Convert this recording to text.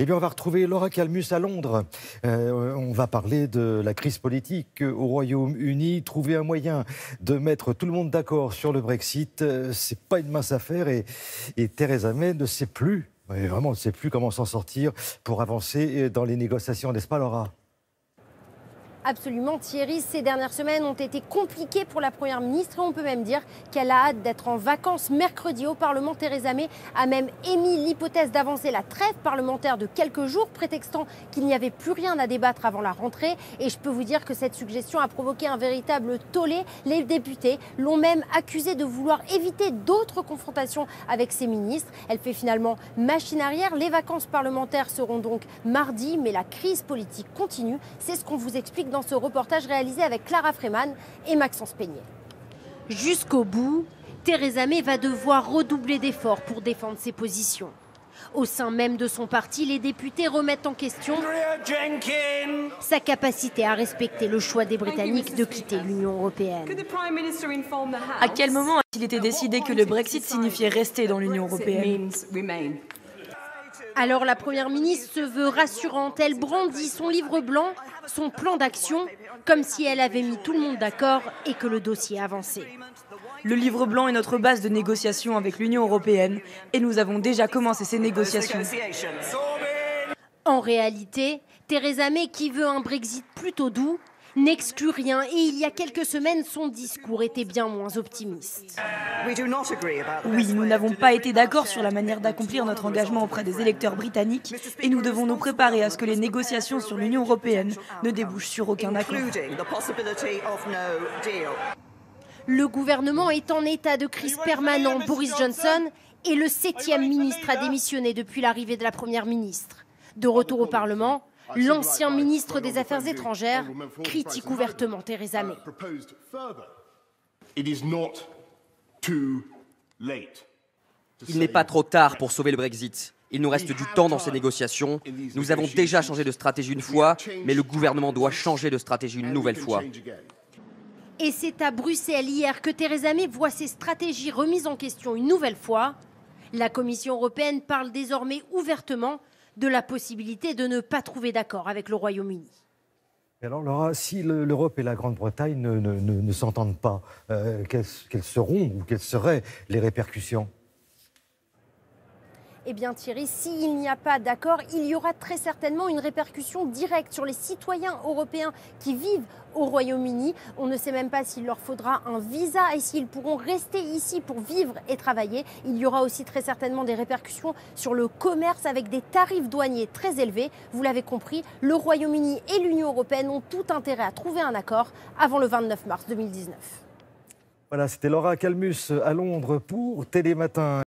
Eh bien, on va retrouver Laura Calmus à Londres. On va parler de la crise politique au Royaume-Uni. Trouver un moyen de mettre tout le monde d'accord sur le Brexit, c'est pas une mince affaire. Et Theresa May ne sait plus, vraiment ne sait plus comment s'en sortir pour avancer dans les négociations, n'est-ce pas, Laura ? Absolument, Thierry. Ces dernières semaines ont été compliquées pour la Première ministre et on peut même dire qu'elle a hâte d'être en vacances mercredi au Parlement. Theresa May a même émis l'hypothèse d'avancer la trêve parlementaire de quelques jours, prétextant qu'il n'y avait plus rien à débattre avant la rentrée. Et je peux vous dire que cette suggestion a provoqué un véritable tollé. Les députés l'ont même accusée de vouloir éviter d'autres confrontations avec ses ministres. Elle fait finalement machine arrière. Les vacances parlementaires seront donc mardi, mais la crise politique continue. C'est ce qu'on vous explique dans ce reportage réalisé avec Clara Freeman et Maxence Peignet. Jusqu'au bout, Theresa May va devoir redoubler d'efforts pour défendre ses positions. Au sein même de son parti, les députés remettent en question sa capacité à respecter le choix des Britanniques de quitter l'Union européenne. À quel moment a-t-il été décidé que le Brexit signifiait rester dans l'Union européenne ? Alors la Première ministre se veut rassurante. Elle brandit son livre blanc, son plan d'action, comme si elle avait mis tout le monde d'accord et que le dossier avançait. Le livre blanc est notre base de négociation avec l'Union européenne et nous avons déjà commencé ces négociations. En réalité, Theresa May, qui veut un Brexit plutôt doux, n'exclut rien et il y a quelques semaines, son discours était bien moins optimiste. Oui, nous n'avons pas été d'accord sur la manière d'accomplir notre engagement auprès des électeurs britanniques et nous devons nous préparer à ce que les négociations sur l'Union européenne ne débouchent sur aucun accord. Le gouvernement est en état de crise permanent. Boris Johnson est le 7e ministre à démissionner depuis l'arrivée de la Première ministre. De retour au Parlement, l'ancien ministre des Affaires étrangères critique ouvertement Theresa May. Il n'est pas trop tard pour sauver le Brexit. Il nous reste du temps dans ces négociations. Nous avons déjà changé de stratégie une fois, mais le gouvernement doit changer de stratégie une nouvelle fois. Et c'est à Bruxelles hier que Theresa May voit ses stratégies remises en question une nouvelle fois. La Commission européenne parle désormais ouvertement de la possibilité de ne pas trouver d'accord avec le Royaume-Uni. Alors Laura, si l'Europe et la Grande-Bretagne ne s'entendent pas, quelles seront ou quelles seraient les répercussions ? Eh bien Thierry, s'il n'y a pas d'accord, il y aura très certainement une répercussion directe sur les citoyens européens qui vivent au Royaume-Uni. On ne sait même pas s'il leur faudra un visa et s'ils pourront rester ici pour vivre et travailler. Il y aura aussi très certainement des répercussions sur le commerce avec des tarifs douaniers très élevés. Vous l'avez compris, le Royaume-Uni et l'Union européenne ont tout intérêt à trouver un accord avant le 29 mars 2019. Voilà, c'était Laura Calmus à Londres pour Télématin.